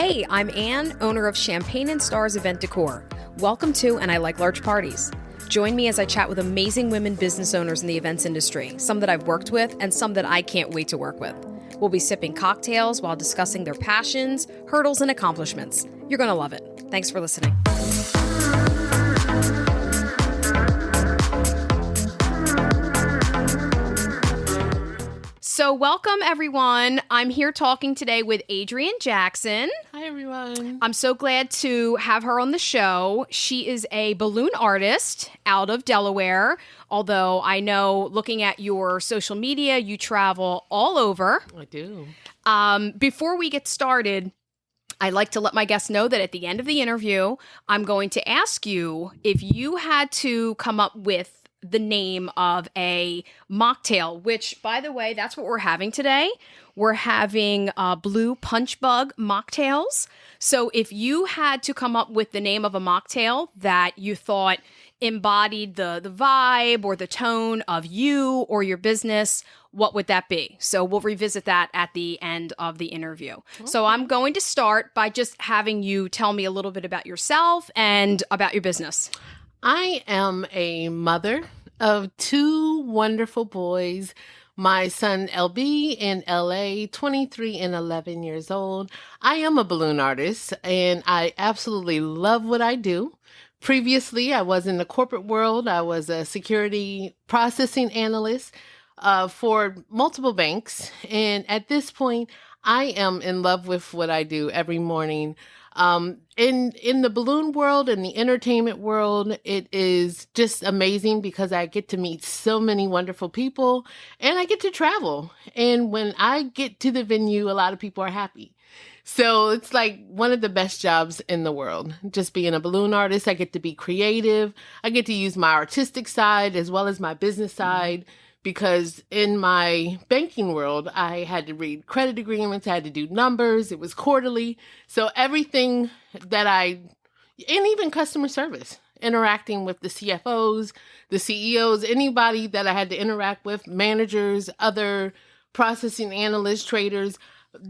Hey, I'm Anne, owner of Champagne and Stars Event Decor. Welcome to And I Like Large Parties. Join me as I chat with amazing women business owners in the events industry, some that I've worked with and some that I can't wait to work with. We'll be sipping cocktails while discussing their passions, hurdles, and accomplishments. You're going to love it. Thanks for listening. So welcome, everyone. I'm here talking today with Adrienne Jackson. Hi, everyone. I'm so glad to have her on the show. She is a balloon artist out of Delaware, although I know looking at your social media, you travel all over. I do. Before we get started, I like to let my guests know that at the end of the interview, I'm going to ask you if you had to come up with the name of a mocktail, which, by the way, that's what we're having today. We're having blue punch bug mocktails. So if you had to come up with the name of a mocktail that you thought embodied the vibe or the tone of you or your business, what would that be? So we'll revisit that at the end of the interview. Okay. So I'm going to start by just having you tell me a little bit about yourself and about your business. I am a mother of two wonderful boys. My son LB in LA, 23 and 11 years old. I am a balloon artist and I absolutely love what I do. Previously, I was in the corporate world. I was a security processing analyst for multiple banks. And at this point, I am in love with what I do every morning. In the balloon world and the entertainment world, it is just amazing because I get to meet so many wonderful people and I get to travel. And when I get to the venue, a lot of people are happy. So it's like one of the best jobs in the world. Just being a balloon artist, I get to be creative. I get to use my artistic side as well as my business side. Because in my banking world, I had to read credit agreements, I had to do numbers, it was quarterly. So everything and even customer service, interacting with the CFOs, the CEOs, anybody that I had to interact with, managers, other processing analysts, traders,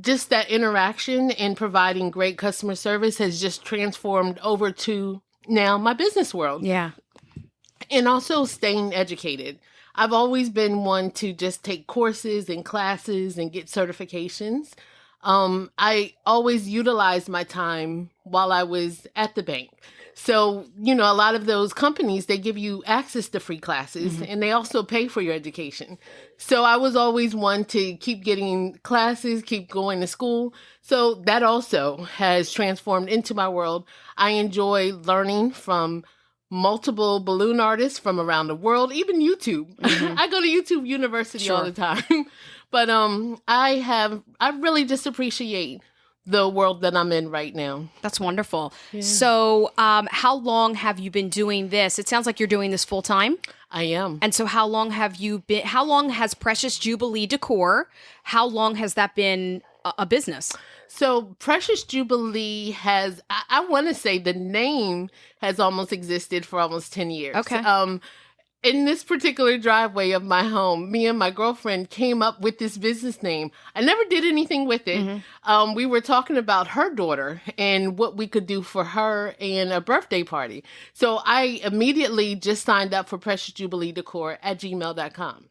just that interaction and providing great customer service has just transformed over to now my business world. Yeah. And also staying educated. I've always been one to just take courses and classes and get certifications. I always utilized my time while I was at the bank. So, a lot of those companies, they give you access to free classes and they also pay for your education. So I was always one to keep getting classes, keep going to school. So that also has transformed into my world. I enjoy learning from multiple balloon artists from around the world, even YouTube. I go to YouTube University all the time. But I really just appreciate the world that I'm in right now. That's wonderful. Yeah. So how long have you been doing this? It sounds like you're doing this full time. I am. And so how long has Precious Jubilee Decor, how long has that been a business? So Precious Jubilee I want to say the name has almost existed for almost 10 years. Okay. In this particular driveway of my home, me and my girlfriend came up with this business name. I never did anything with it. We were talking about her daughter and what we could do for her and a birthday party. So I immediately just signed up for Precious Jubilee Decor at gmail.com.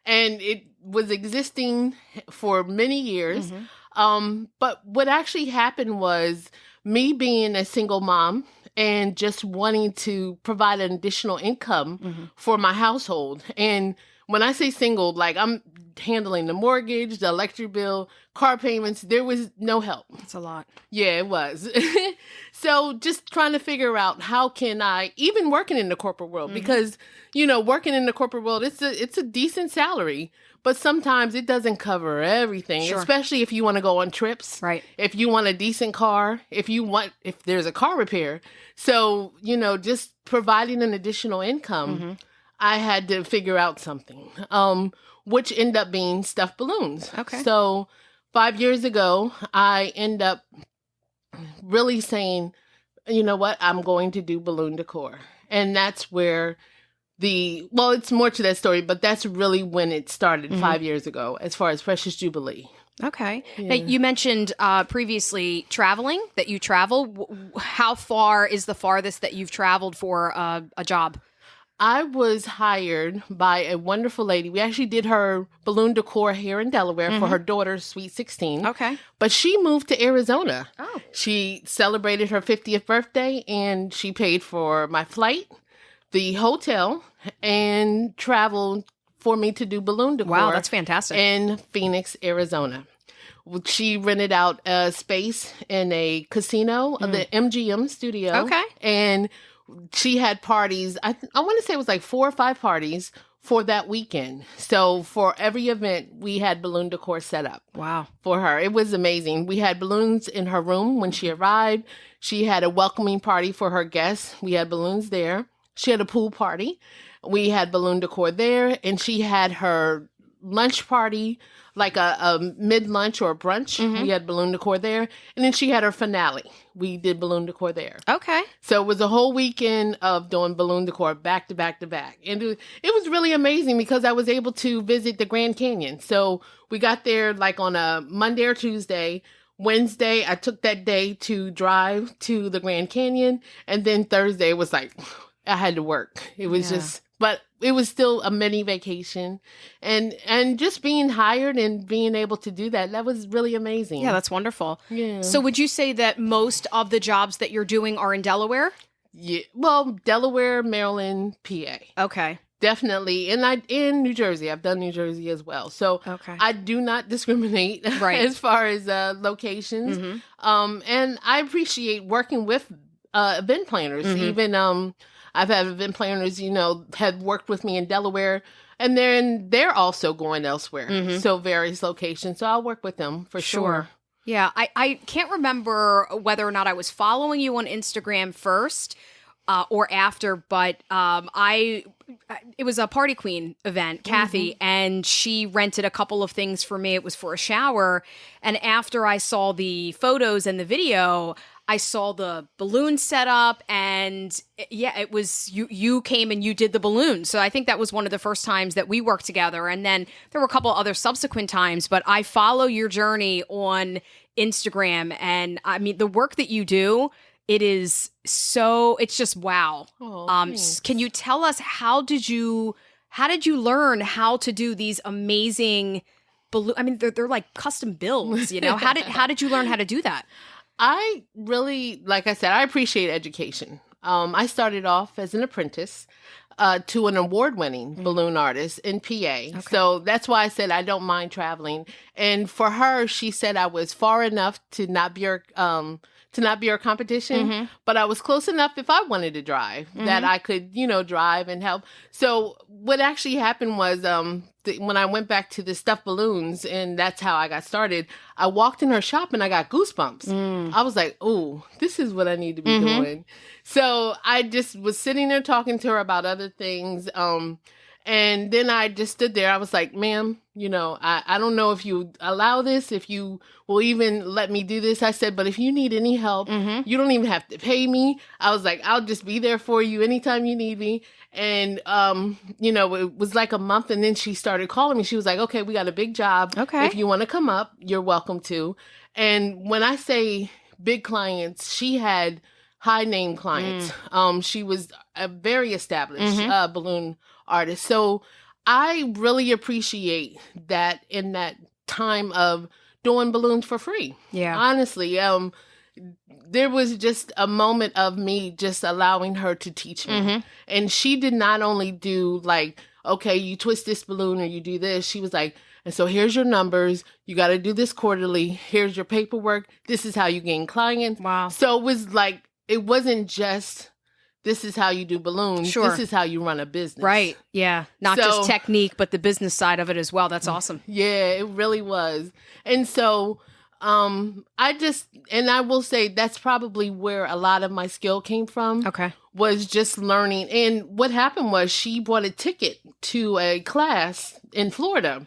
And it was existing for many years. But what actually happened was me being a single mom and just wanting to provide an additional income for my household. And when I say single, like I'm handling the mortgage, the electric bill, car payments, there was no help. That's a lot. Yeah, it was. So just trying to figure out how can I, even working in the corporate world, because, working in the corporate world, it's a decent salary. But sometimes it doesn't cover everything, especially if you want to go on trips. Right. If you want a decent car, if there's a car repair. So, just providing an additional income, I had to figure out something, which ended up being stuffed balloons. Okay. So 5 years ago, I end up really saying, you know what, I'm going to do balloon decor. And that's where it's more to that story, but that's really when it started 5 years ago, as far as Precious Jubilee. Okay. Now, Yeah. you mentioned previously traveling, that you travel. How far is the farthest that you've traveled for a job? I was hired by a wonderful lady. We actually did her balloon decor here in Delaware for her daughter's Sweet 16. Okay. But she moved to Arizona. Oh. She celebrated her 50th birthday and she paid for my flight, the hotel, and traveled for me to do balloon decor. Wow, that's fantastic. In Phoenix, Arizona. She rented out a space in a casino, the MGM studio. Okay. And she had parties. I want to say it was like 4 or 5 parties for that weekend. So for every event, we had balloon decor set up. Wow. For her. It was amazing. We had balloons in her room when she arrived. She had a welcoming party for her guests. We had balloons there. She had a pool party. We had balloon decor there. And she had her lunch party, like a mid-lunch or a brunch. We had balloon decor there. And then she had her finale. We did balloon decor there. Okay. So it was a whole weekend of doing balloon decor back to back to back. And it was really amazing because I was able to visit the Grand Canyon. So we got there like on a Monday or Tuesday. Wednesday, I took that day to drive to the Grand Canyon. And then Thursday was like, I had to work. It was just, but it was still a mini vacation. And just being hired and being able to do that, that was really amazing. Yeah, that's wonderful. Yeah. So would you say that most of the jobs that you're doing are in Delaware? Yeah. Well, Delaware, Maryland, PA. Okay. Definitely. And in New Jersey. I've done New Jersey as well. So Okay. I do not discriminate Right. as far as locations. And I appreciate working with event planners. Even I've had event planners, have worked with me in Delaware, and they're also going elsewhere. So various locations. So I'll work with them for sure. Yeah, I can't remember whether or not I was following you on Instagram first or after, but it was a Party Queen event, Kathy, and she rented a couple of things for me. It was for a shower, and after I saw the photos and the video, I saw the balloon set up, and it was you came and you did the balloon. So I think that was one of the first times that we worked together. And then there were a couple other subsequent times, but I follow your journey on Instagram. And I mean, the work that you do, it's just wow. Can you tell us how did you learn how to do these amazing balloon? I mean, they're like custom builds, How did you learn how to do that? I really, like I said, I appreciate education. I started off as an apprentice to an award-winning balloon artist in PA. Okay. So that's why I said I don't mind traveling. And for her, she said I was far enough to not be her competition, but I was close enough if I wanted to drive that I could, drive and help. So what actually happened was when I went back to the stuffed balloons, and that's how I got started, I walked in her shop and I got goosebumps. I was like, oh, this is what I need to be doing. So I just was sitting there talking to her about other things. And then I just stood there. I was like, ma'am, I don't know if you allow this, if you will even let me do this. I said, but if you need any help, you don't even have to pay me. I was like, I'll just be there for you anytime you need me. And, it was like a month. And then she started calling me. She was like, okay, we got a big job. Okay. If you want to come up, you're welcome to. And when I say big clients, she had high name clients. She was a very established balloon artist. So I really appreciate that in that time of doing balloons for free. Yeah. Honestly, there was just a moment of me just allowing her to teach me. And she did not only do like, okay, you twist this balloon or you do this. She was like, and so here's your numbers. You got to do this quarterly. Here's your paperwork. This is how you gain clients. Wow. So it was like, it wasn't just, this is how you do balloons. Sure. This is how you run a business. Right. Yeah. Not just technique, but the business side of it as well. That's awesome. Yeah, it really was. And so I will say that's probably where a lot of my skill came from. Okay. Was just learning. And what happened was she bought a ticket to a class in Florida.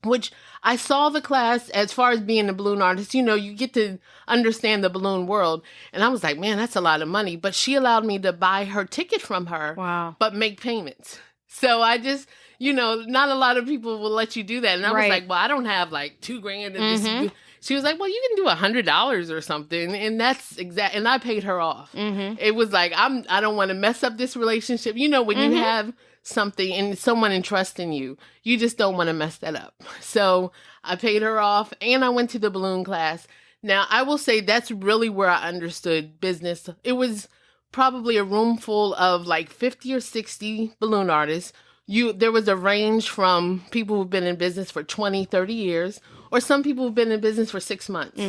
Which I saw the class as far as being a balloon artist, you get to understand the balloon world. And I was like, man, that's a lot of money. But she allowed me to buy her ticket from her, but make payments. So I just, not a lot of people will let you do that. And I was like, well, I don't have like $2,000. And she was like, well, you can do $100 or something. And that's and I paid her off. It was like, I don't want to mess up this relationship. When you have something and someone entrusts in you, you just don't want to mess that up. So I paid her off and I went to the balloon class. Now, I will say that's really where I understood business. It was probably a room full of like 50 or 60 balloon artists. There was a range from people who've been in business for 20, 30 years, or some people who've been in business for 6 months.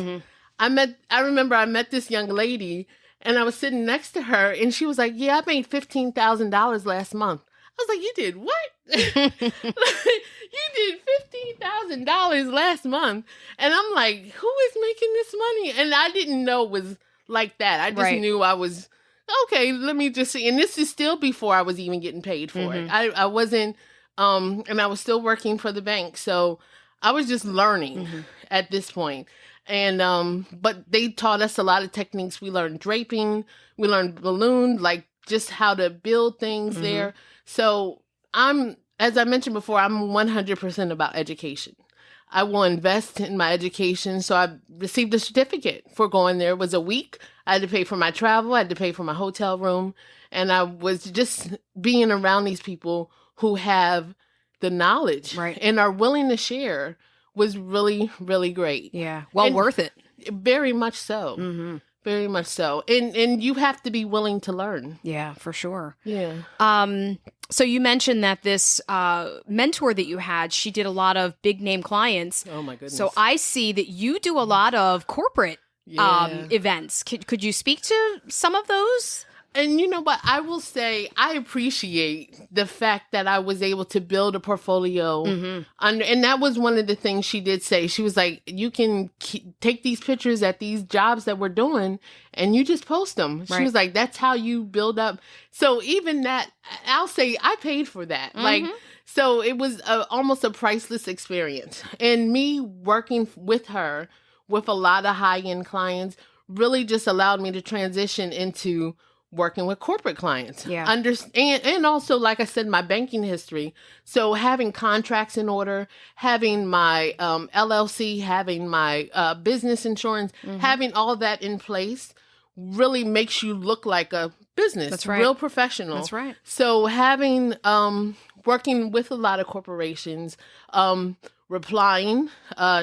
I remember I met this young lady and I was sitting next to her and she was like, yeah, I made $15,000 last month. I was like, you did what? You did $15,000 last month. And I'm like, who is making this money? And I didn't know it was like that. I just knew I was, okay, let me just see. And this is still before I was even getting paid for it. I wasn't, and I was still working for the bank. So I was just learning at this point. And, but they taught us a lot of techniques. We learned draping, we learned balloon, like just how to build things there. So as I mentioned before, I'm 100% about education. I will invest in my education. So I received a certificate for going there. It was a week. I had to pay for my travel. I had to pay for my hotel room. And I was just being around these people who have the knowledge and are willing to share was really, really great. Yeah. Well, worth it. Very much so. Very much so. And you have to be willing to learn. Yeah, for sure. Yeah. So you mentioned that this mentor that you had, she did a lot of big name clients. Oh my goodness. So I see that you do a lot of corporate events. Could you speak to some of those? And you know what? I will say I appreciate the fact that I was able to build a portfolio. And that was one of the things she did say. She was like, you can take these pictures at these jobs that we're doing and you just post them. She was like, that's how you build up. So even that, I'll say I paid for that. Like, so it was almost a priceless experience. And me working with her with a lot of high-end clients really just allowed me to transition into working with corporate clients. And also, like I said, my banking history. So having contracts in order, having my LLC, having my business insurance, having all that in place really makes you look like a business. That's right. Real professional. That's right. So having, working with a lot of corporations, replying,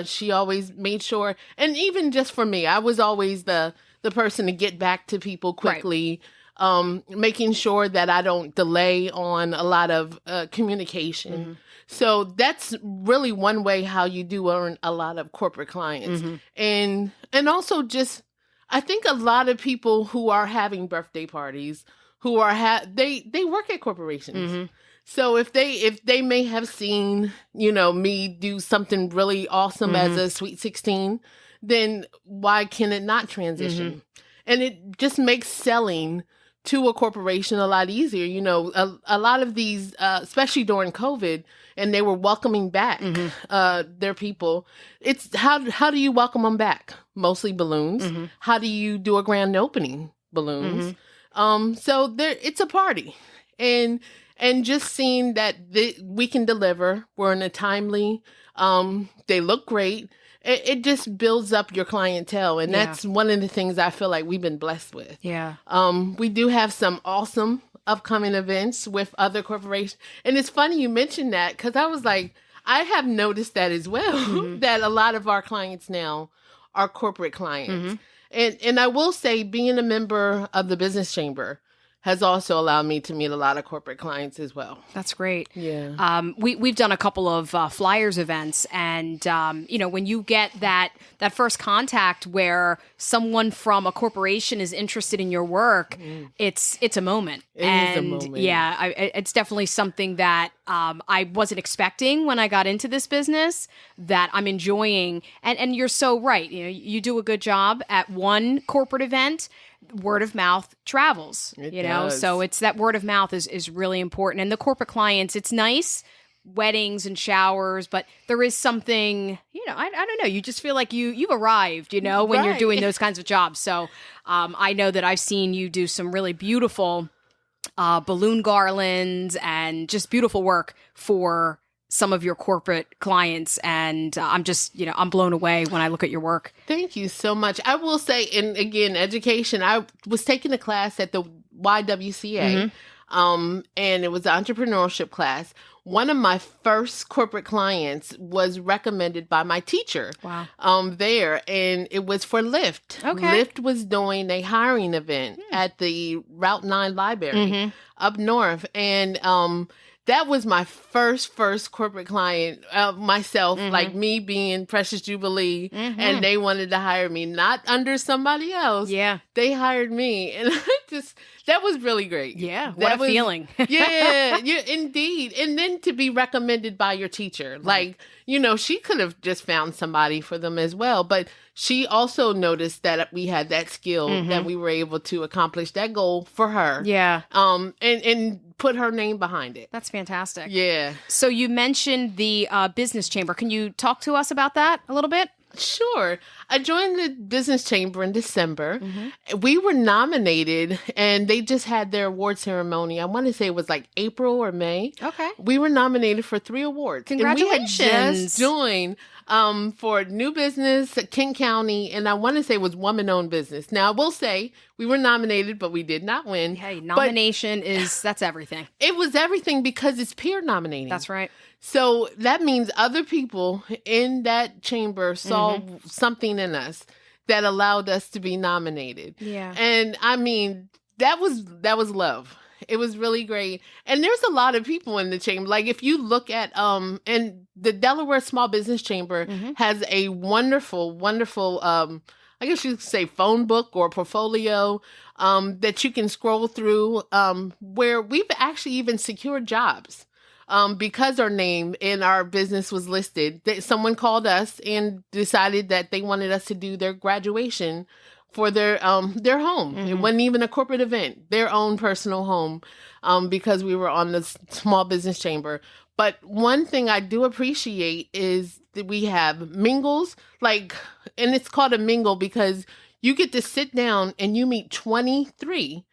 she always made sure, and even just for me, I was always the person to get back to people quickly, making sure that I don't delay on a lot of communication. So that's really one way how you do earn a lot of corporate clients. And also just, I think a lot of people who are having birthday parties, who are, they work at corporations. So if they may have seen, me do something really awesome as a Sweet 16, then why can it not transition? And it just makes selling to a corporation a lot easier. A lot of these, especially during COVID, and they were welcoming back their people. It's how do you welcome them back? Mostly balloons. How do you do a grand opening? Balloons. So it's a party, and just seeing that we can deliver. We're in a timely. They look great. It just builds up your clientele. And that's one of the things I feel like we've been blessed with. Yeah. We do have some awesome upcoming events with other corporations. And it's funny you mentioned that because I was like, I have noticed that as well, that a lot of our clients now are corporate clients. And I will say being a member of the business chamber has also allowed me to meet a lot of corporate clients as well. That's great. Yeah. We've done a couple of flyers events, and when you get that first contact where someone from a corporation is interested in your work, it's a moment. It is a moment. Yeah, it's definitely something that I wasn't expecting when I got into this business that I'm enjoying. And you're so right. You do a good job at one corporate event. Word of mouth travels, does. So it's that word of mouth is really important. And the corporate clients, it's nice, weddings and showers, but there is something, I don't know, you just feel like you've arrived, when you're doing those kinds of jobs. So I know that I've seen you do some really beautiful balloon garlands and just beautiful work for some of your corporate clients. And I'm just, I'm blown away when I look at your work. Thank you so much. I will say, and again, education, I was taking a class at the YWCA, and it was an entrepreneurship class. One of my first corporate clients was recommended by my teacher. Wow. There, and it was for Lyft. Okay. Lyft was doing a hiring event at the Route 9 library up north. And that was my first corporate client, myself, like me being Precious Jubilee, and they wanted to hire me, not under somebody else. Yeah. They hired me, and that was really great. Yeah. What a feeling. Yeah, indeed. And then to be recommended by your teacher, like, she could have just found somebody for them as well, but she also noticed that we had that skill, that we were able to accomplish that goal for her. Yeah. And put her name behind it. That's fantastic. Yeah. So you mentioned the business chamber. Can you talk to us about that a little bit? Sure. I joined the business chamber in December. We were nominated, and they just had their award ceremony. I want to say it was like April or May. Okay. We were nominated for 3 awards. Congratulations. And we had just joined for new business, Kent County, and I want to say it was woman-owned business. Now, I will say we were nominated, but we did not win. Hey, nomination that's everything. It was everything because it's peer nominating. That's right. So that means other people in that chamber saw something in us that allowed us to be nominated. Yeah. And I mean, that was love. It was really great. And there's a lot of people in the chamber. Like if you look at and the Delaware Small Business Chamber has a wonderful I guess you could say phone book or portfolio that you can scroll through where we've actually even secured jobs. Because our name in our business was listed, someone called us and decided that they wanted us to do their graduation for their home. It wasn't even a corporate event, their own personal home, because we were on the Small Business Chamber. But one thing I do appreciate is that we have mingles, and it's called a mingle because you get to sit down and you meet 23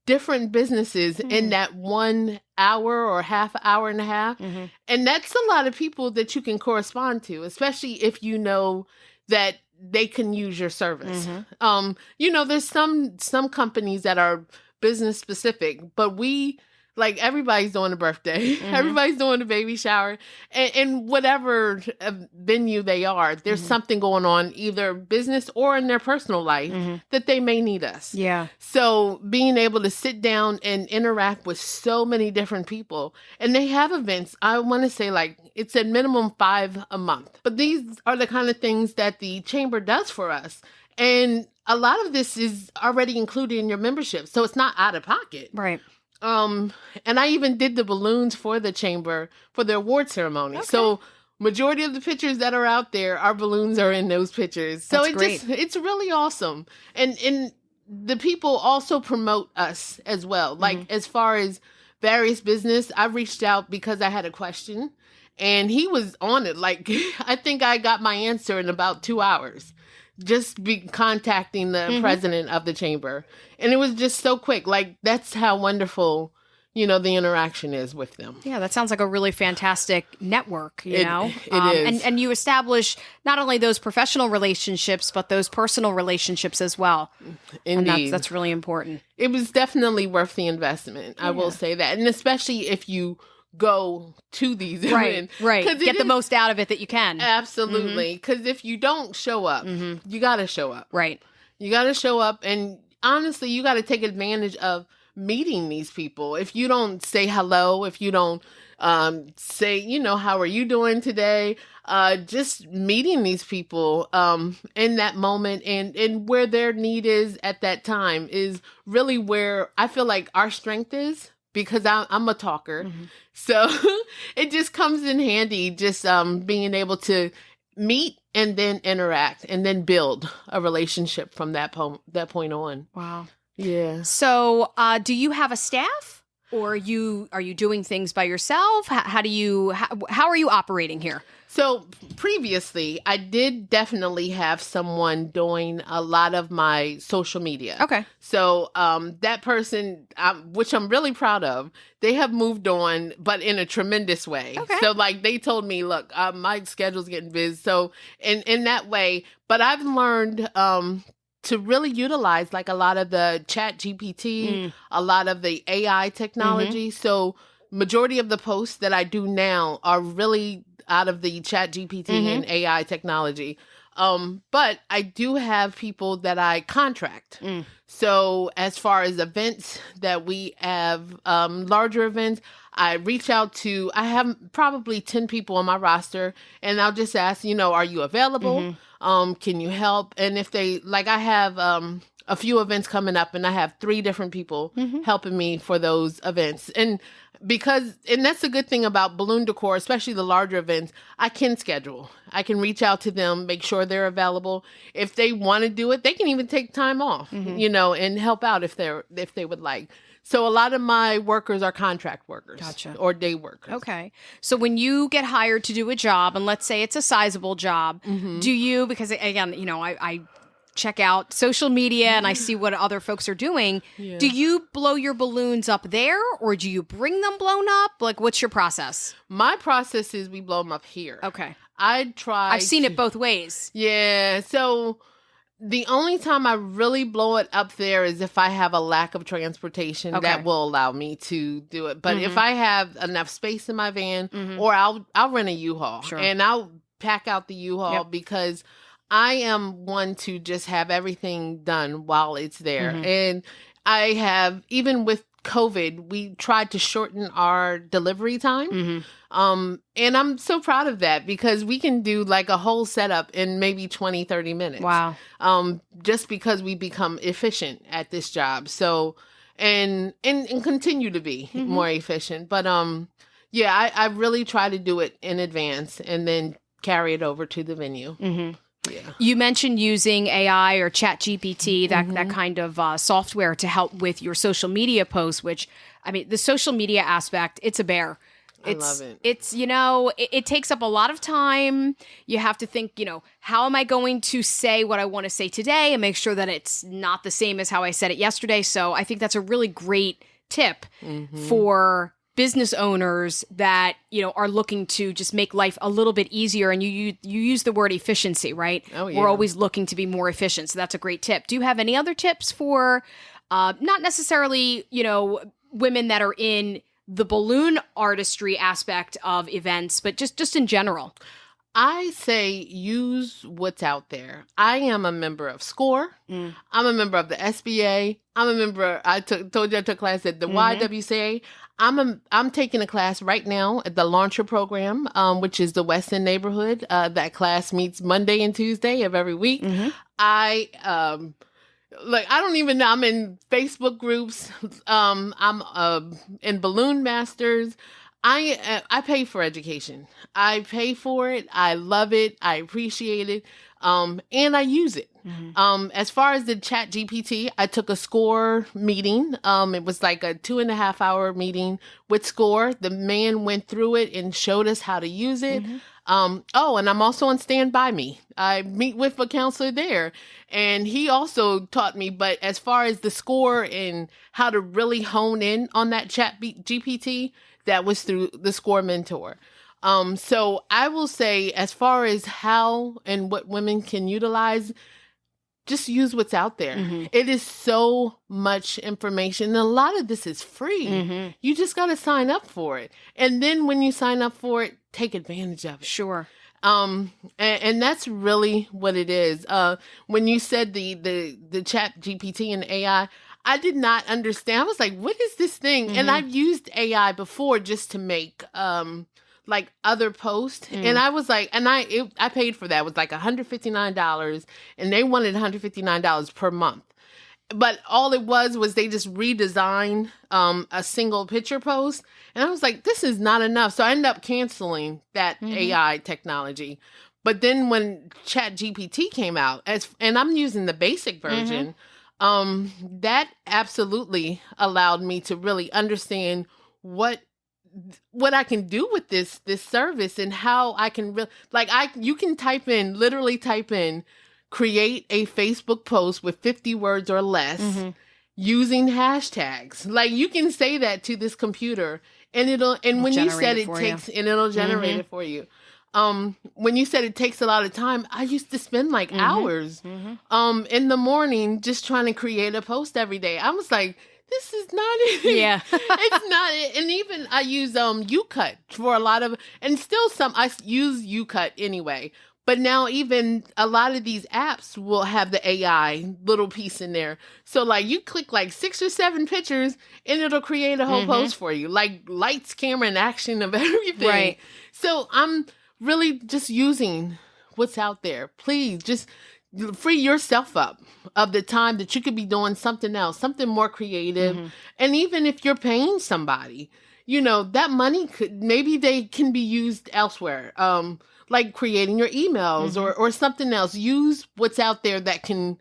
different businesses in that 1 hour or half hour and a half. And that's a lot of people that you can correspond to, especially if you know that they can use your service. There's some companies that are business specific, but everybody's doing a birthday, everybody's doing a baby shower, and whatever venue they are, there's something going on, either business or in their personal life, that they may need us. Yeah. So being able to sit down and interact with so many different people, and they have events, I want to say it's at minimum 5 a month. But these are the kind of things that the chamber does for us. And a lot of this is already included in your membership, so it's not out of pocket. Right. And I even did the balloons for the chamber for the award ceremony. Okay. So majority of the pictures that are out there, our balloons are in those pictures. So it's really awesome. And the people also promote us as well. As far as various business, I reached out because I had a question and he was on it. I think I got my answer in about 2 hours. Just contacting the president of the chamber. And it was just so quick. That's how wonderful, the interaction is with them. Yeah, that sounds like a really fantastic network, It is. And you establish not only those professional relationships, but those personal relationships as well. Indeed. And that's really important. It was definitely worth the investment. I will say that. And especially if you go to these events. Right. Get the most out of it that you can. Absolutely. Because if you don't show up, you got to show up. Right. You got to show up. And honestly, you got to take advantage of meeting these people. If you don't say hello, if you don't say, how are you doing today? Just meeting these people in that moment and where their need is at that time is really where I feel like our strength is. Because I'm a talker. So it just comes in handy just being able to meet and then interact and then build a relationship from that point on. Wow. Yeah. So do you have a staff? Or are you doing things by yourself? How are you operating here? So previously, I did definitely have someone doing a lot of my social media. Okay. So that person, which I'm really proud of, they have moved on, but in a tremendous way. Okay. So like they told me, look, my schedule's getting busy. So in that way, but I've learned to really utilize like a lot of the chat GPT, a lot of the AI technology. So majority of the posts that I do now are really out of the chat GPT and AI technology. But I do have people that I contract. So as far as events that we have, larger events, I reach out to, I have probably 10 people on my roster, and I'll just ask, are you available? Can you help? And if they, like I have a few events coming up, and I have 3 different people helping me for those events. And that's the good thing about balloon decor, especially the larger events, I can schedule. I can reach out to them, make sure they're available. If they want to do it, they can even take time off, and help out if they would like. So a lot of my workers are contract workers. Gotcha. Or day workers. Okay. So when you get hired to do a job, and let's say it's a sizable job, do you, because again, I check out social media and I see what other folks are doing. Yeah. Do you blow your balloons up there, or do you bring them blown up? Like, what's your process? My process is we blow them up here. Okay. I've seen it both ways. Yeah. So the only time I really blow it up there is if I have a lack of transportation that will allow me to do it. But if I have enough space in my van, or I'll rent a U-Haul, and I'll pack out the U-Haul because I am one to just have everything done while it's there. And I have, even with COVID, we tried to shorten our delivery time. And I'm so proud of that, because we can do like a whole setup in maybe 20, 30 minutes. Wow. Just because we become efficient at this job. So, and continue to be more efficient. But, I really try to do it in advance and then carry it over to the venue. Yeah. You mentioned using AI or chat GPT, that kind of software to help with your social media posts, which, I mean, the social media aspect, it's a bear. I love it. It's, it takes up a lot of time. You have to think, how am I going to say what I want to say today and make sure that it's not the same as how I said it yesterday. So I think that's a really great tip for business owners that, are looking to just make life a little bit easier. And you use the word efficiency, right? Oh, yeah. We're always looking to be more efficient. So that's a great tip. Do you have any other tips for not necessarily, women that are in the balloon artistry aspect of events, but just in general? I say use what's out there. I am a member of SCORE. I'm a member of the SBA. I'm a member, told you I took class at the YWCA. I'm taking a class right now at the Launcher Program, which is the West End neighborhood. That class meets Monday and Tuesday of every week. I don't even know. I'm in Facebook groups. I'm in Balloon Masters. I pay for education. I pay for it. I love it. I appreciate it. And I use it. As far as the chat GPT, I took a SCORE meeting. It was like a 2.5 hour meeting with SCORE. The man went through it and showed us how to use it. And I'm also on Stand By Me. I meet with a counselor there, and he also taught me. But as far as the SCORE and how to really hone in on that chat GPT, that was through the SCORE mentor. So I will say, as far as how and what women can utilize, just use what's out there. It is so much information. And a lot of this is free. You just got to sign up for it. And then when you sign up for it, take advantage of it. Sure. And that's really what it is. When you said the chat GPT and AI, I did not understand. I was like, what is this thing? And I've used AI before just to make like other posts. And I was like, and I paid for that. It was like $159, and they wanted $159 per month. But all it was they just redesigned a single picture post. And I was like, this is not enough. So I ended up canceling that AI technology. But then when ChatGPT came out, and I'm using the basic version, That absolutely allowed me to really understand what I can do with this service, and how I can you can literally type in, create a Facebook post with 50 words or less using hashtags. Like, you can say that to this computer, and when you said it'll generate it for you. When you said it takes a lot of time, I used to spend like hours in the morning just trying to create a post every day. I was like, this is not it. Yeah. It's not it. And even I use UCut for a lot of, and still I use UCut anyway. But now even a lot of these apps will have the AI little piece in there. So like, you click like 6 or 7 pictures and it'll create a whole post for you. Like, lights, camera, and action of everything. Right. So I'm really just using what's out there. Please just free yourself up of the time that you could be doing something else, something more creative. And even if you're paying somebody, that money they can be used elsewhere. Like creating your emails or something else. Use what's out there that can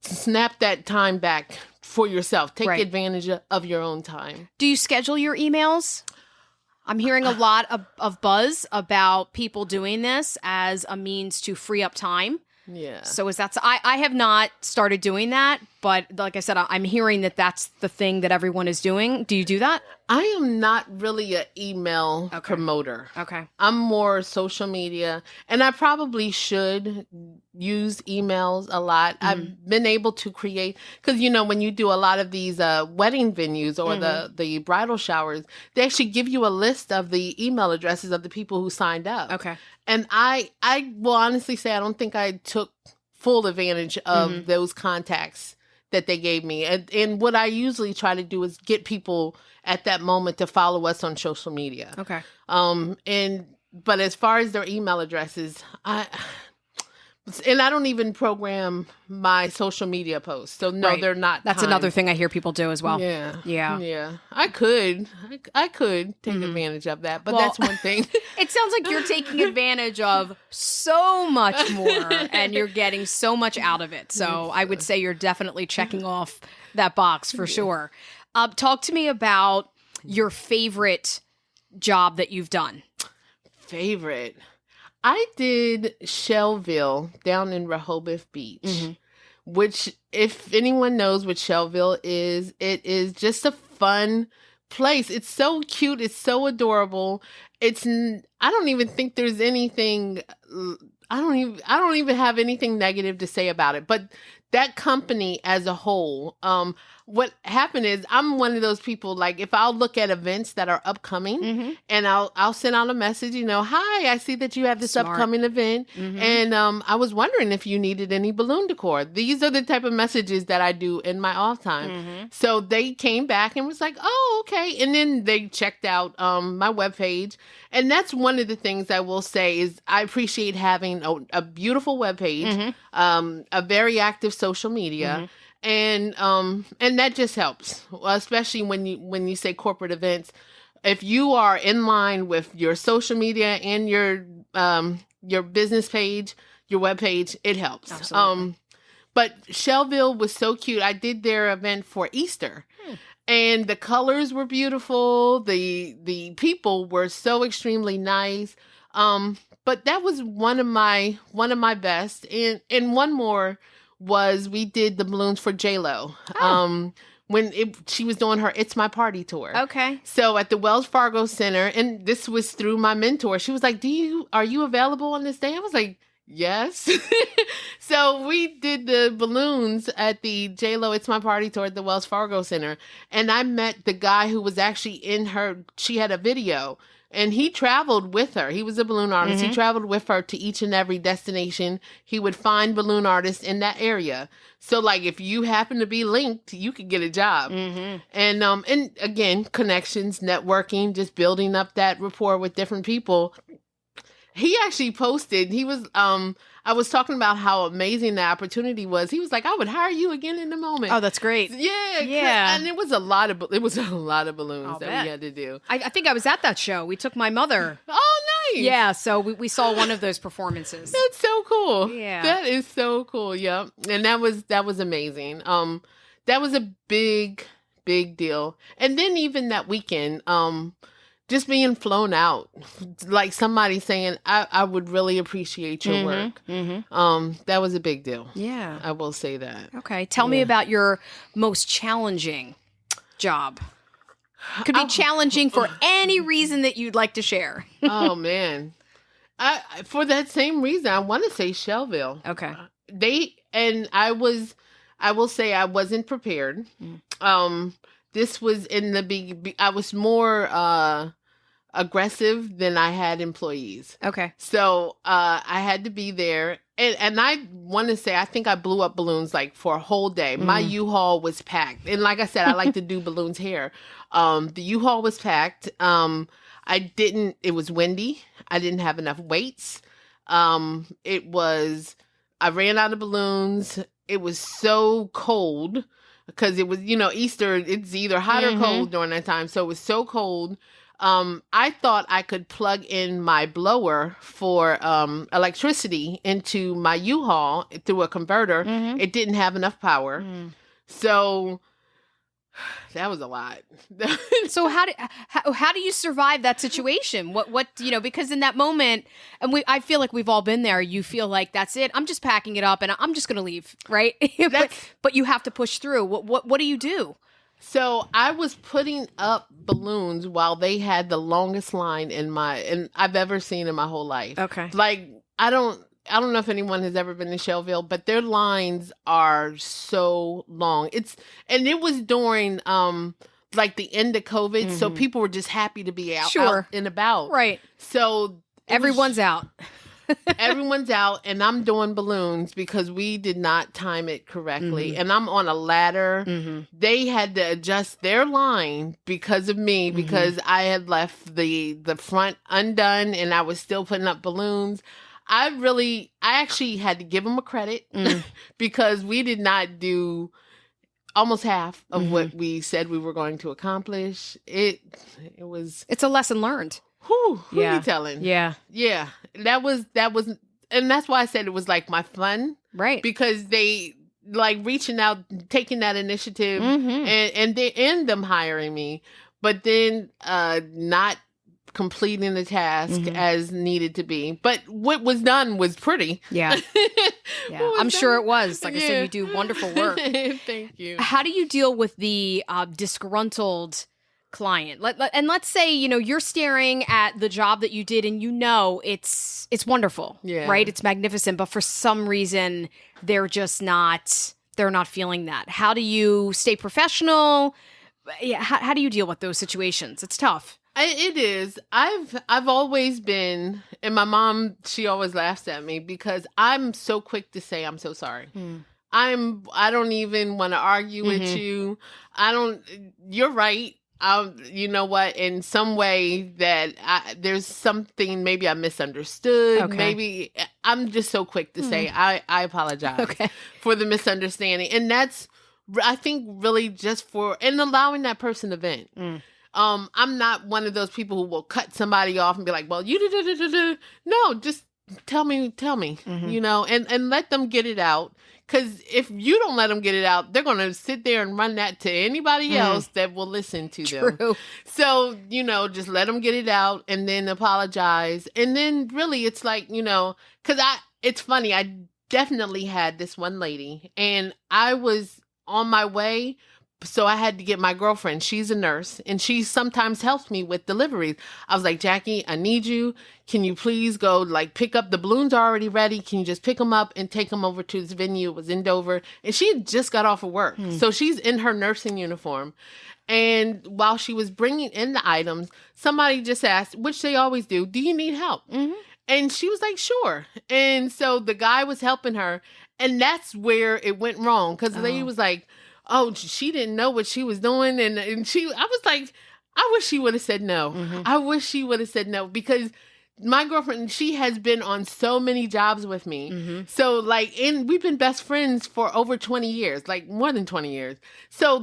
snap that time back for yourself. Take advantage of your own time. Do you schedule your emails? I'm hearing a lot of buzz about people doing this as a means to free up time. Yeah. So I have not started doing that, but like I said, I'm hearing that that's the thing that everyone is doing. Do you do that? I am not really an email promoter. Okay. I'm more social media, and I probably should use emails a lot. I've been able to create, because when you do a lot of these wedding venues or the bridal showers, they actually give you a list of the email addresses of the people who signed up. Okay. And I will honestly say I don't think I took full advantage of those contacts that they gave me. And what I usually try to do is get people at that moment to follow us on social media. Okay. But as far as their email addresses, I don't even program my social media posts. So no, they're not. That's another thing I hear people do as well. Yeah. I could take advantage of that, but that's one thing. It sounds like you're taking advantage of so much more and you're getting so much out of it. So I would say you're definitely checking off that box for sure. Talk to me about your favorite job that you've done. Favorite? I did Shelville down in Rehoboth Beach, which, if anyone knows what Shelville is, it is just a fun place. It's so cute. It's so adorable. I don't even think there's anything, I don't even have anything negative to say about it. But that company as a whole, what happened is, I'm one of those people, like, if I'll look at events that are upcoming and I'll send out a message, hi, I see that you have this upcoming event. And I was wondering if you needed any balloon decor. These are the type of messages that I do in my off time. So they came back and was like, oh, okay. And then they checked out my webpage. And that's one of the things I will say is I appreciate having a beautiful webpage, a very active social media. And that just helps, especially when you say corporate events. If you are in line with your social media and your business page, your webpage, it helps. Absolutely. But Shelville was so cute. I did their event for Easter. And the colors were beautiful. The people were so extremely nice. But that was one of my best. And one more was, we did the balloons for J-Lo. When she was doing her It's My Party tour. Okay. So at the Wells Fargo Center, and this was through my mentor, she was like, are you available on this day? I was like, yes. So we did the balloons at the J-Lo It's My Party tour at the Wells Fargo Center. And I met the guy who was actually she had a video. And he traveled with her. He was a balloon artist. He traveled with her to each and every destination. He would find balloon artists in that area. So, like, if you happen to be linked, you could get a job. And again, connections, networking, just building up that rapport with different people. He actually posted, I was talking about how amazing the opportunity was. He was like, I would hire you again in a moment. Oh, that's great. Yeah. And it was a lot of balloons that we had to do. I think I was at that show. We took my mother. Oh, Yeah, so we saw one of those performances. That's so cool. Yeah. That is so cool. Yep. And that was amazing. That was a big deal. And then even that weekend, just being flown out, like somebody saying, I would really appreciate your work. That was a big deal. Yeah. I will say that. Okay. Tell me about your most challenging job. Could be challenging for any reason that you'd like to share. Oh, man. For that same reason, I want to say Shelville. Okay. I will say I wasn't prepared. This was in the I was more aggressive than I had employees. Okay. So I had to be there. And I want to say, I think I blew up balloons like for a whole day. My U-Haul was packed. And like I said, I like to do balloons here. The U-Haul was packed. It was windy. I didn't have enough weights. I ran out of balloons. It was so cold because it was, Easter, it's either hot or cold during that time. So it was so cold. I thought I could plug in my blower for electricity into my U-Haul through a converter. It didn't have enough power. So that was a lot. So how do you survive that situation? What because in that moment, and I feel like we've all been there. You feel like that's it. I'm just packing it up and I'm just going to leave, right? but you have to push through. What do you do? So I was putting up balloons while they had the longest line and I've ever seen in my whole life. Okay. Like I don't know if anyone has ever been to Shelville, but their lines are so long. It was during like the end of COVID, so people were just happy to be out and about. Right. So everyone's out. Everyone's out, and I'm doing balloons because we did not time it correctly. And I'm on a ladder. They had to adjust their line because of me, because I had left the front undone, and I was still putting up balloons. I actually had to give them a credit because we did not do almost half of what we said we were going to accomplish. It's a lesson learned. Who are you telling? Yeah. Yeah. That was, and that's why I said it was like my fun. Right. Because they like reaching out, taking that initiative and them hiring me, but then not completing the task as needed to be. But what was done was pretty. Yeah. Yeah. I'm sure it was. Like I said, you do wonderful work. Thank you. How do you deal with the disgruntled client? And let's say, you're staring at the job that you did and it's wonderful, right? It's magnificent, but for some reason they're not feeling that. How do you stay professional? Yeah. How do you deal with those situations? It's tough. It is. I've always been, and my mom, she always laughs at me because I'm so quick to say I'm so sorry. I don't even want to argue with you. You're right. You know what? In some way that there's something maybe I misunderstood. Okay. Maybe I'm just so quick to say I apologize for the misunderstanding, and that's I think really just and allowing that person to vent. I'm not one of those people who will cut somebody off and be like, "Well, you no, just tell me, and let them get it out." Because if you don't let them get it out, they're going to sit there and run that to anybody else that will listen to them. So, just let them get it out and then apologize. And then really it's like, because it's funny. I definitely had this one lady and I was on my way. So I had to get my girlfriend. She's a nurse and she sometimes helps me with deliveries. I was like, Jackie, I need you. Can you please go pick up the balloons are already ready. Can you just pick them up and take them over to this venue? It was in Dover. And she had just got off of work. So she's in her nursing uniform. And while she was bringing in the items, somebody just asked, which they always do you need help? And she was like, sure. And so the guy was helping her. And that's where it went wrong. Because the lady was like, oh, she didn't know what she was doing. And I was like, I wish she would have said no. I wish she would have said no because my girlfriend, she has been on so many jobs with me. So we've been best friends for over 20 years, more than 20 years. So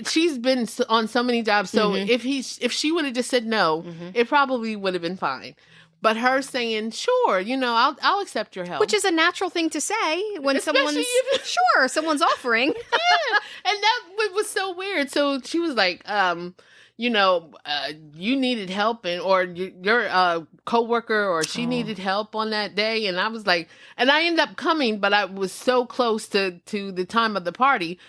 she's been on so many jobs. So Mm-hmm. if she would have just said no, Mm-hmm. it probably would have been fine. But her saying, sure, I'll accept your help. Which is a natural thing to say when Especially someone's offering. Yeah. And that was so weird. So she was like, you needed help or your coworker or she needed help on that day. And I was like, and I ended up coming, but I was so close to the time of the party.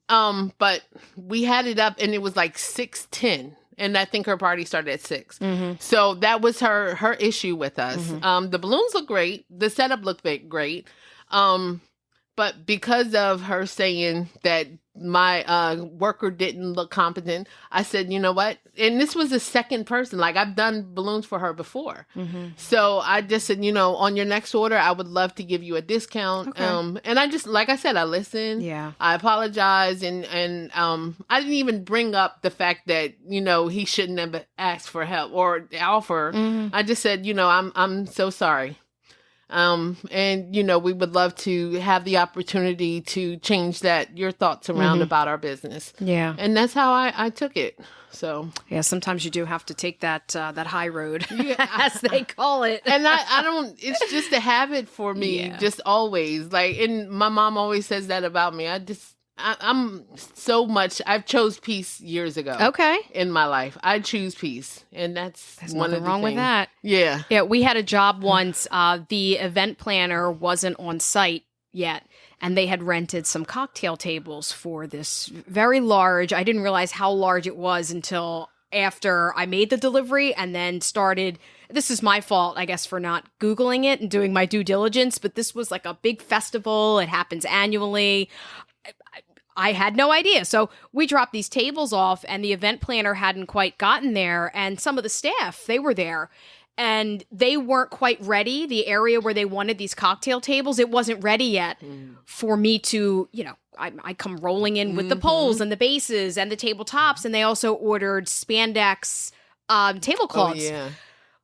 But we had it up and it was like 6:10. And I think her party started at 6. Mm-hmm. So that was her issue with us. Mm-hmm. The balloons look great. The setup looked great. But because of her saying that my worker didn't look competent, I said, you know what? And this was the second person. Like, I've done balloons for her before. Mm-hmm. So I just said, on your next order, I would love to give you a discount. Okay. And I just, like I said, I listened. Yeah. I apologize. And I didn't even bring up the fact that, he shouldn't have asked for help or offer. Mm-hmm. I just said, I'm so sorry. And we would love to have the opportunity to change your thoughts around about our business. Yeah. And that's how I took it. So yeah, sometimes you do have to take that high road, as they call it. And I don't, it's just a habit for me, just always. Like, and my mom always says that about me. I'm so much, I've chose peace years ago. Okay. In my life. I choose peace. And that's There's one nothing of the wrong with things. that. Yeah. Yeah, we had a job once. The event planner wasn't on site yet, and they had rented some cocktail tables for this very large. I didn't realize how large it was until after I made the delivery and then started. This is my fault, I guess, for not Googling it and doing my due diligence, but this was like a big festival. It happens annually. I had no idea. So we dropped these tables off and the event planner hadn't quite gotten there. And some of the staff, they were there and they weren't quite ready. The area where they wanted these cocktail tables, it wasn't ready yet for me to, I come rolling in with the poles and the bases and the tabletops. And they also ordered spandex tablecloths. Oh, yeah.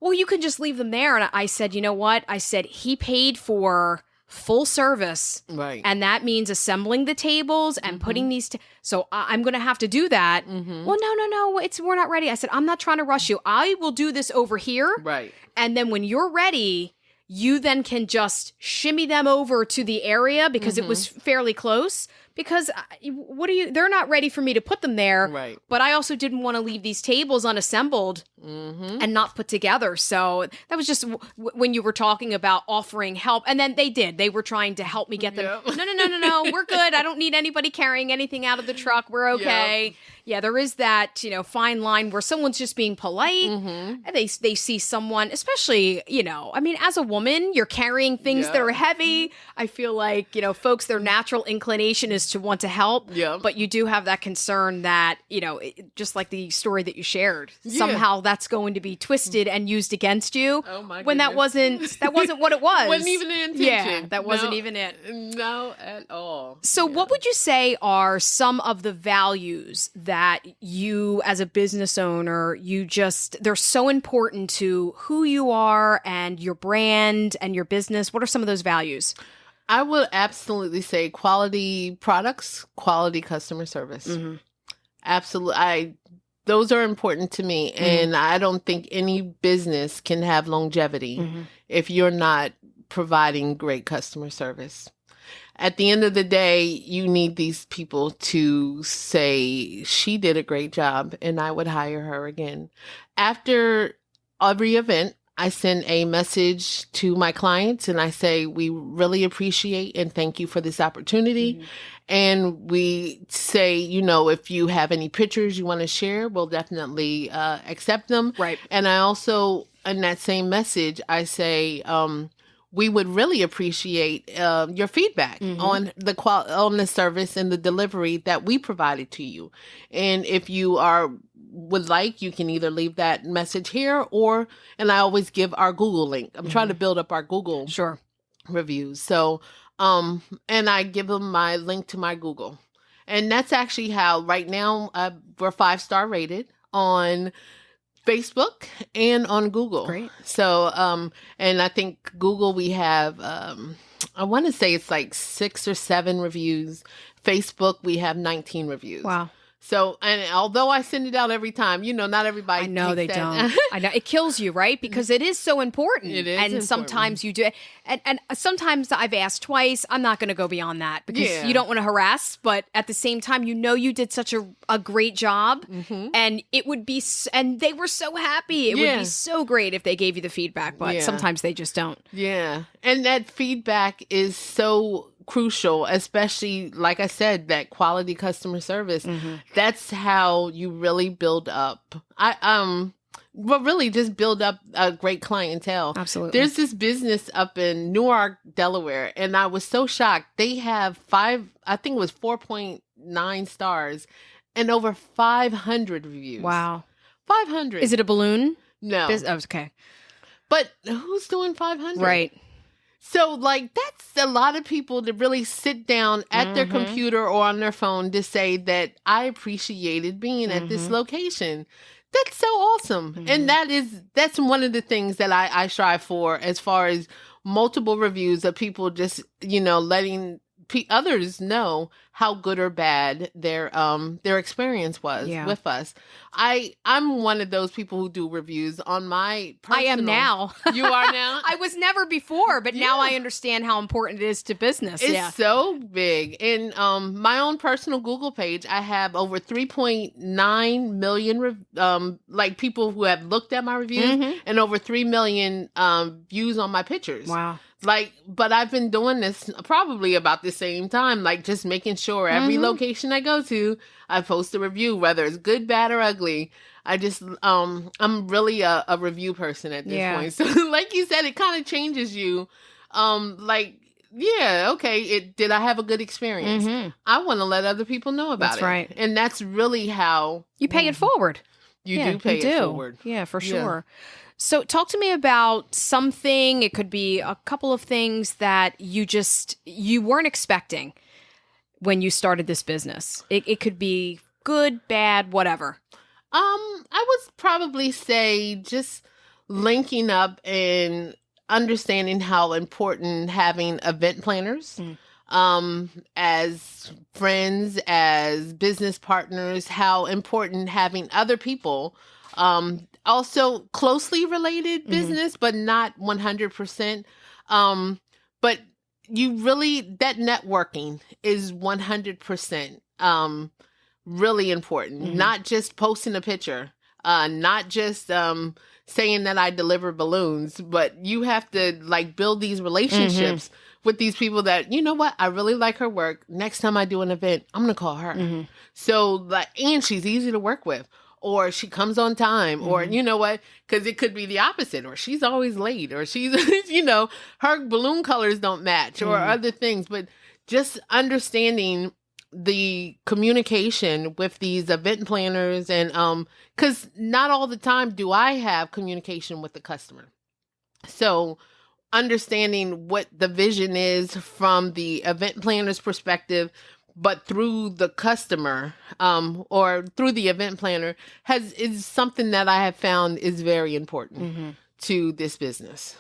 Well, you can just leave them there. And I said, you know what? I said, he paid for full service. Right. And that means assembling the tables and putting these. So I'm going to have to do that. Well, no. We're not ready. I said, I'm not trying to rush you. I will do this over here. Right. And then when you're ready, you then can just shimmy them over to the area because it was fairly close. Because they're not ready for me to put them there. Right. But I also didn't want to leave these tables unassembled and not put together. So that was just when you were talking about offering help. And then they did. They were trying to help me get them. Yep. No. We're good. I don't need anybody carrying anything out of the truck. We're okay. Yep. Yeah, there is that, fine line where someone's just being polite. And they see someone, especially, as a woman, you're carrying things that are heavy. I feel like, folks, their natural inclination is to want to help. Yeah. But you do have that concern that, just like the story that you shared, somehow that's going to be twisted and used against you. Oh my when goodness. that wasn't what it was. Wasn't even the intention. Yeah, that wasn't even it. No, at all. So what would you say are some of the values that you as a business owner, they're so important to who you are and your brand and your business? What are some of those values? I would absolutely say quality products, quality customer service. Absolutely. Those are important to me. And I don't think any business can have longevity if you're not providing great customer service. At the end of the day, you need these people to say, she did a great job and I would hire her again. After every event, I send a message to my clients and I say, we really appreciate and thank you for this opportunity. And we say, if you have any pictures you want to share, we'll definitely accept them. Right. And I also, in that same message, I say, we would really appreciate your feedback on the service and the delivery that we provided to you. And if you would like, you can either leave that message here and I always give our Google link. I'm trying to build up our Google reviews. So, and I give them my link to my Google. And that's actually how right now we're 5-star rated on Facebook and on Google. Great. So, and I think Google, we have, I want to say it's like 6 or 7 reviews. Facebook, we have 19 reviews. Wow. So, and although I send it out every time, not everybody I know they takes that. don't. I know it kills you, right? Because it is so important. It is and important. sometimes you do, and sometimes I've asked twice. I'm not going to go beyond that because Yeah. you don't want to harass, but at the same time, you did such a great job, and it would be, and they were so happy. It would be so great if they gave you the feedback, but sometimes they just don't. Yeah, and that feedback is so crucial, especially like I said, that quality customer service. That's how you really build up. Well, really just build up a great clientele. Absolutely. There's this business up in Newark, Delaware, and I was so shocked. They have I think it was 4.9 stars and over 500 reviews. Wow. 500. Is it a balloon? No. Oh, okay. But who's doing 500? Right. So, that's a lot of people to really sit down at their computer or on their phone to say that I appreciated being at this location. That's so awesome. And that's one of the things that I strive for as far as multiple reviews of people just, letting others know how good or bad their experience was with us. I'm one of those people who do reviews on my personal. I am now. You are now? I was never before, but now I understand how important it is to business. It's so big. In my own personal Google page, I have over 3.9 million people who have looked at my reviews and over 3 million views on my pictures. Wow. But I've been doing this probably about the same time, just making sure every location I go to, I post a review, whether it's good, bad, or ugly. I just, I'm really a review person at this point. So like you said, it kind of changes you. Did I have a good experience? I want to let other people know about it. That's right. And that's really how you pay it forward. You do pay it forward. Yeah, for sure. So talk to me about something, it could be a couple of things that you weren't expecting when you started this business. It could be good, bad, whatever. I would probably say just linking up and understanding how important having event planners as friends, as business partners, how important having other people also closely related business, but not 100%. But that networking is 100% really important. Not just posting a picture, not just saying that I deliver balloons, but you have to build these relationships with these people that, you know what, I really like her work. Next time I do an event, I'm going to call her. So and she's easy to work with. Or she comes on time, or you know what? Because it could be the opposite, or she's always late, or she's, her balloon colors don't match, or other things. But just understanding the communication with these event planners, and because not all the time do I have communication with the customer. So understanding what the vision is from the event planner's perspective, but through the customer or through the event planner is something that I have found is very important to this business.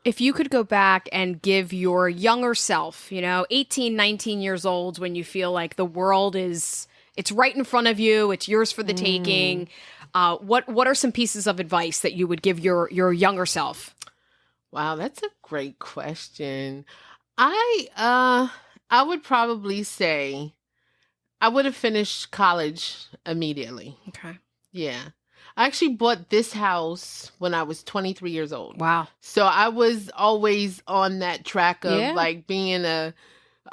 If you could go back and give your younger self, 18, 19 years old, when you feel like the world it's right in front of you, it's yours for the taking, what are some pieces of advice that you would give your younger self? Wow, that's a great question. I would probably say I would have finished college immediately. Okay. Yeah. I actually bought this house when I was 23 years old. Wow. So I was always on that track of being a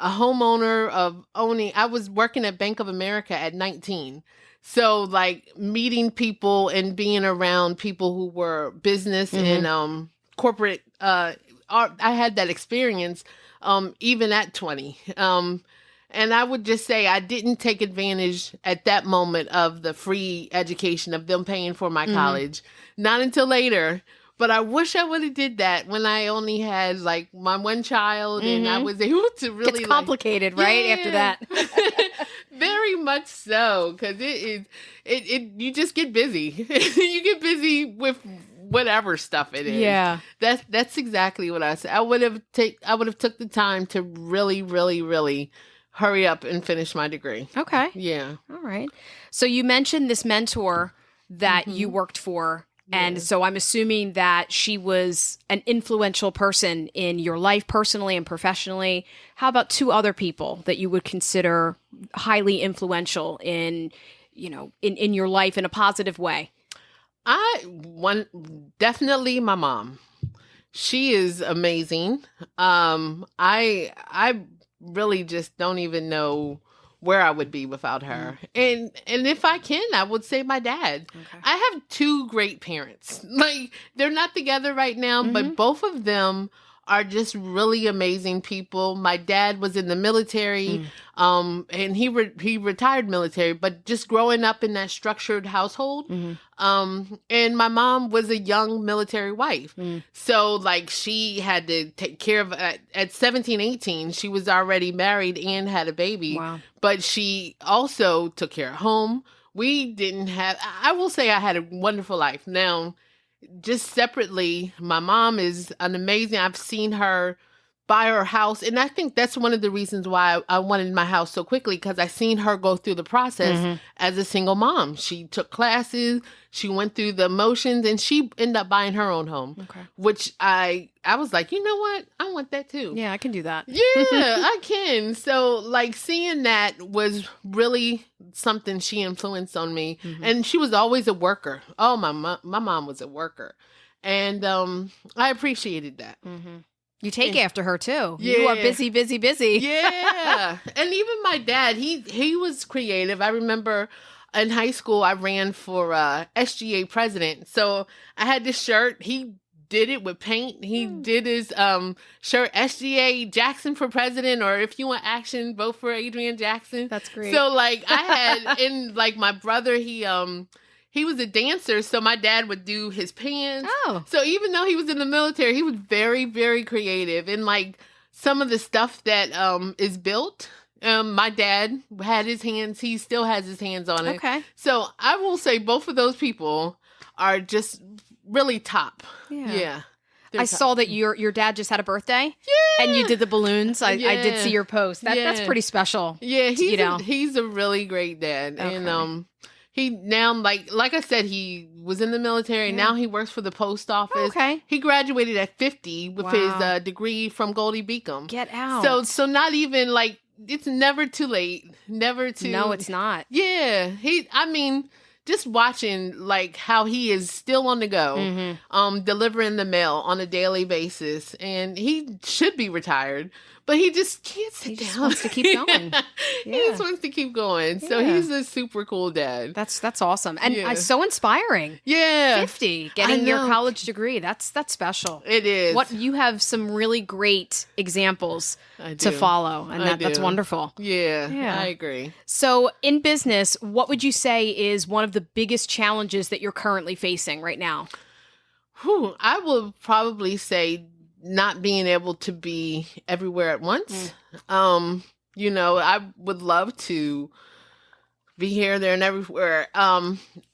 homeowner, of owning. I was working at Bank of America at 19. So meeting people and being around people who were business and corporate, I had that experience even at 20. And I would just say I didn't take advantage at that moment of the free education of them paying for my college. Not until later. But I wish I would have did that when I only had my one child and I was able to really. It's complicated, right? After that. Very much so. Because you just get busy. You get busy with whatever stuff it is. Yeah. That's exactly what I said. I would have took the time to really, really, really hurry up and finish my degree. Okay. Yeah. All right. So you mentioned this mentor that you worked for. And so I'm assuming that she was an influential person in your life personally and professionally. How about two other people that you would consider highly influential in, in your life in a positive way? Definitely my mom. She is amazing. I really just don't even know where I would be without her. And if I can, I would say my dad. Okay. I have two great parents. Like, they're not together right now, but both of them are just really amazing people. My dad was in the military, and he retired military, but just growing up in that structured household. And my mom was a young military wife. So, like, she had to take care of, at 17, 18, she was already married and had a baby. Wow. But she also took care of home. I will say I had a wonderful life. Now, just separately, my mom is I've seen her buy her house. And I think that's one of the reasons why I wanted my house so quickly, because I seen her go through the process as a single mom. She took classes, she went through the motions, and she ended up buying her own home. Okay. Which I was like, you know what? I want that too. Yeah, I can do that. Yeah, I can. So, like, seeing that was really something she influenced on me. And she was always a worker. Oh, my mom was a worker. And I appreciated that. You take after her too. Yeah. You are busy, busy, busy. Yeah. And even my dad, he was creative. I remember in high school, I ran for SGA president. So I had this shirt. He did it with paint. He did his shirt, SGA Jackson for president, or if you want action, vote for Adrian Jackson. That's great. So, like, I had, and like my brother, he was a dancer, so my dad would do his pants. Oh. So even though he was in the military, he was very, very creative. And, like, some of the stuff that is built, my dad had his hands, he still has his hands on it. Okay. So I will say both of those people are just really top. Yeah. I saw that your dad just had a birthday. Yeah. And you did the balloons. I did see your post. That's pretty special. Yeah, he's a really great dad. Okay. And he now, like I said, he was in the military. Yeah. Now he works for the post office. Okay. He graduated at 50 with his degree from Goldie Beacom. Get out. So not even, like, it's never too late. Never too. No, it's not. Yeah. Just watching, like, how he is still on the go, delivering the mail on a daily basis. And he should be retired, but he just can't sit down. Just wants to keep going. He just wants to keep going. So he's a super cool dad. That's awesome. And so inspiring. Yeah. 50, getting your college degree. That's special. It is. You have some really great examples to follow. And that's wonderful. Yeah, I agree. So in business, what would you say is one of the biggest challenges that you're currently facing right now? I will probably say not being able to be everywhere at once. I would love to be here, there, and everywhere.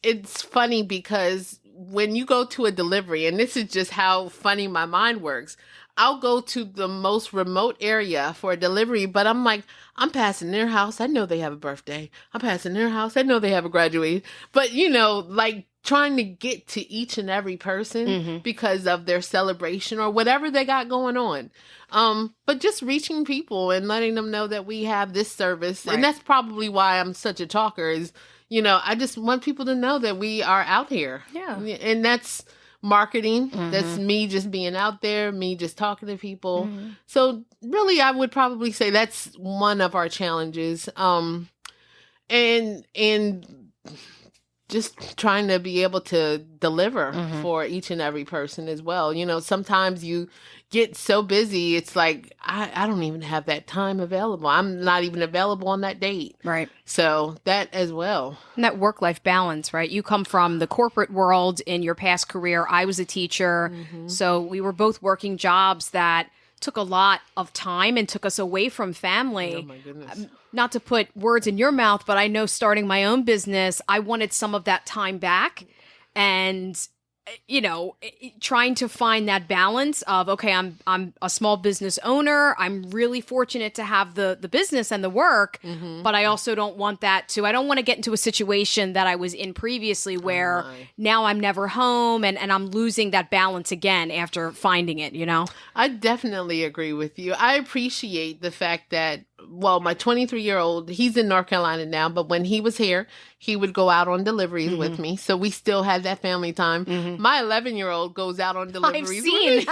It's funny because when you go to a delivery, and this is just how funny my mind works, I'll go to the most remote area for a delivery, but I'm like, I'm passing their house. I know they have a birthday. I'm passing their house. I know they have a graduation. But, like, trying to get to each and every person because of their celebration or whatever they got going on. But just reaching people and letting them know that we have this service. Right. And that's probably why I'm such a talker is, I just want people to know that we are out here. Yeah. And that's marketing. That's me just being out there, me just talking to people. So really, I would probably say that's one of our challenges. And just trying to be able to deliver for each and every person as well. Sometimes you get so busy, it's like, I don't even have that time available. I'm not even available on that date. Right. So that as well. And that work-life balance, right? You come from the corporate world in your past career. I was a teacher. So we were both working jobs that took a lot of time and took us away from family. Oh my goodness. Not to put words in your mouth, but I know starting my own business, I wanted some of that time back. And trying to find that balance of, okay, I'm a small business owner. I'm really fortunate to have the business and the work, but I also don't want I don't want to get into a situation that I was in previously where now I'm never home and I'm losing that balance again after finding it, I definitely agree with you. I appreciate the fact that, well, my 23-year-old, he's in North Carolina now, but when he was here, he would go out on deliveries with me. So we still had that family time. My 11-year-old goes out on deliveries. I've seen.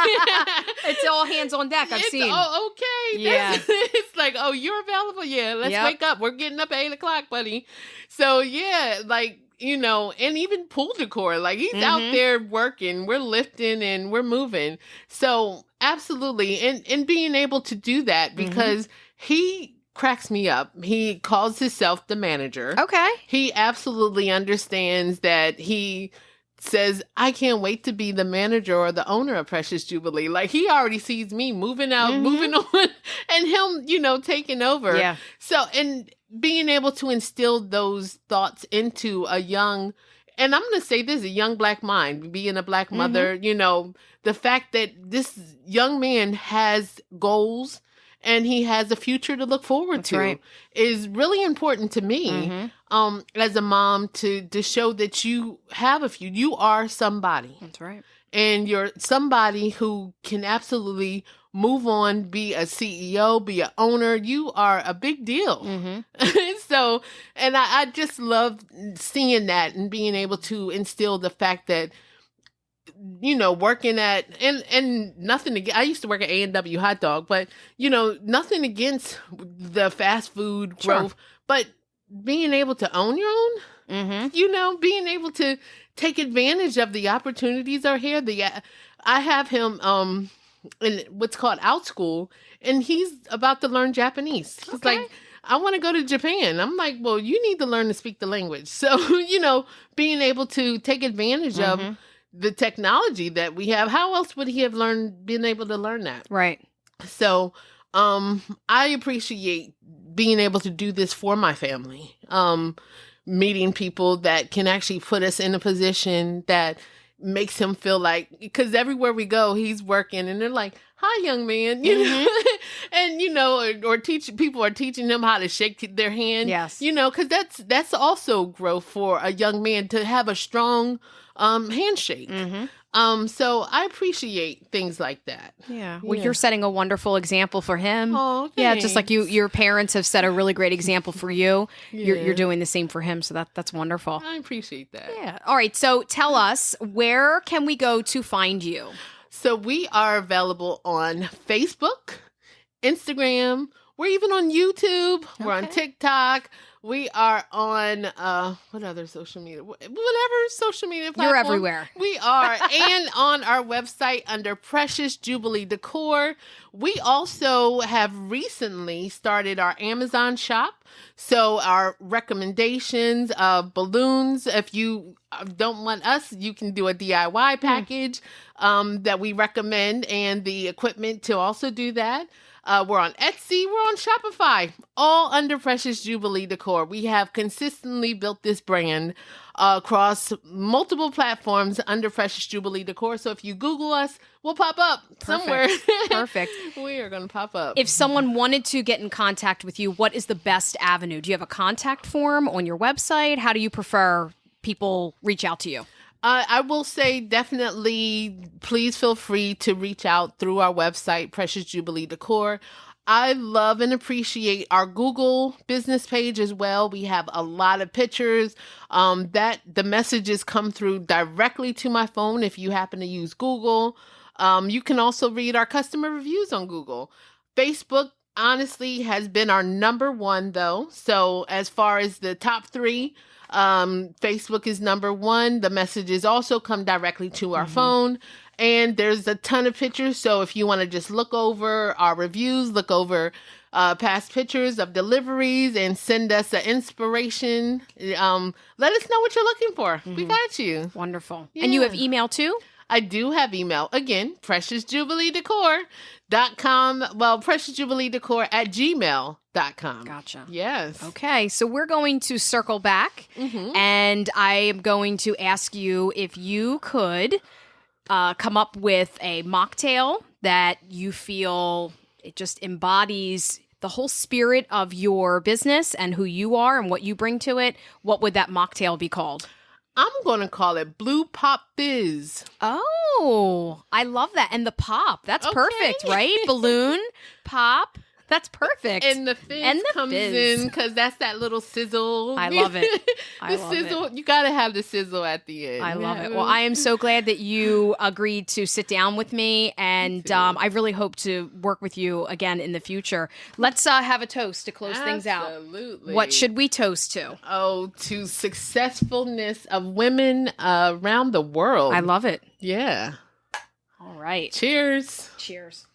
It's all hands on deck. I've seen. Oh, okay. Yeah. It's like, oh, you're available? Yeah, let's wake up. We're getting up at 8 o'clock, buddy. So, yeah, like, and even pool decor, like he's out there working, we're lifting and we're moving. So absolutely. And being able to do that because he cracks me up. He calls himself the manager. Okay. He absolutely understands that. He says, I can't wait to be the manager or the owner of Precious Jubilee. Like he already sees me moving out, moving on, and him, taking over. Yeah. So, and being able to instill those thoughts into a young, and I'm going to say this, a young Black mind, being a Black mother, the fact that this young man has goals and he has a future to look forward to is really important to me as a mom to show that you have you are somebody. That's right. And you're somebody who can absolutely move on, be a CEO, be an owner. You are a big deal. So, and I just love seeing that and being able to instill the fact that, working at, and nothing against, I used to work at A&W Hot Dog, but, nothing against the fast food growth, but being able to own your own, being able to take advantage of the opportunities are here. I have him in what's called Out School, and he's about to learn Japanese. He's like, I want to go to Japan. I'm like, well, you need to learn to speak the language. So, being able to take advantage of the technology that we have. How else would he have been able to learn that? Right. So, I appreciate being able to do this for my family. Meeting people that can actually put us in a position that makes him feel like, because everywhere we go, he's working and they're like, hi, young man, and, or people are teaching him how to shake their hand. Yes. Because that's also growth for a young man to have a strong handshake. So I appreciate things like that. Yeah. Well, you're setting a wonderful example for him. Oh, thanks. Yeah, just like your parents have set a really great example for you. You're doing the same for him. So that's wonderful. I appreciate that. Yeah. All right. So tell us, where can we go to find you? So we are available on Facebook, Instagram. We're even on YouTube. Okay. We're on TikTok. We are on, what other social media? Whatever social media platform. You're everywhere. We are. And on our website under Precious Jubilee Decor. We also have recently started our Amazon shop. So our recommendations of balloons, if you don't want us, you can do a DIY package that we recommend, and the equipment to also do that. We're on Etsy, we're on Shopify, all under Precious Jubilee Decor. We have consistently built this brand across multiple platforms under Precious Jubilee Decor. So if you Google us, we'll pop up somewhere. Perfect. We are going to pop up. If someone wanted to get in contact with you, what is the best avenue? Do you have a contact form on your website? How do you prefer people reach out to you? I will say definitely, please feel free to reach out through our website, Precious Jubilee Decor. I love and appreciate our Google business page as well. We have a lot of pictures that the messages come through directly to my phone if you happen to use Google. You can also read our customer reviews on Google. Facebook, honestly, has been our number one, though. So as far as the top three, Facebook is number one. The messages also come directly to our phone, and there's a ton of pictures. So if you want to just look over our reviews, look over past pictures of deliveries, and send us an inspiration, let us know what you're looking for. We got you. Wonderful. Yeah. And you have email too? I do have email. Again, preciousjubileedecor.com. Well, preciousjubileedecor@gmail.com. Gotcha. Yes. Okay, so we're going to circle back, and I am going to ask you if you could come up with a mocktail that you feel it just embodies the whole spirit of your business and who you are and what you bring to it. What would that mocktail be called? I'm going to call it Blue Pop Fizz. Oh, I love that. And the pop. That's perfect, right? Balloon, pop. That's perfect. And the fizz comes in because that's that little sizzle. I love it. The sizzle. You got to have the sizzle at the end. I love it. Well, I am so glad that you agreed to sit down with me. And I really hope to work with you again in the future. Let's have a toast to close things out. Absolutely. What should we toast to? Oh, to successfulness of women around the world. I love it. Yeah. All right. Cheers. Cheers.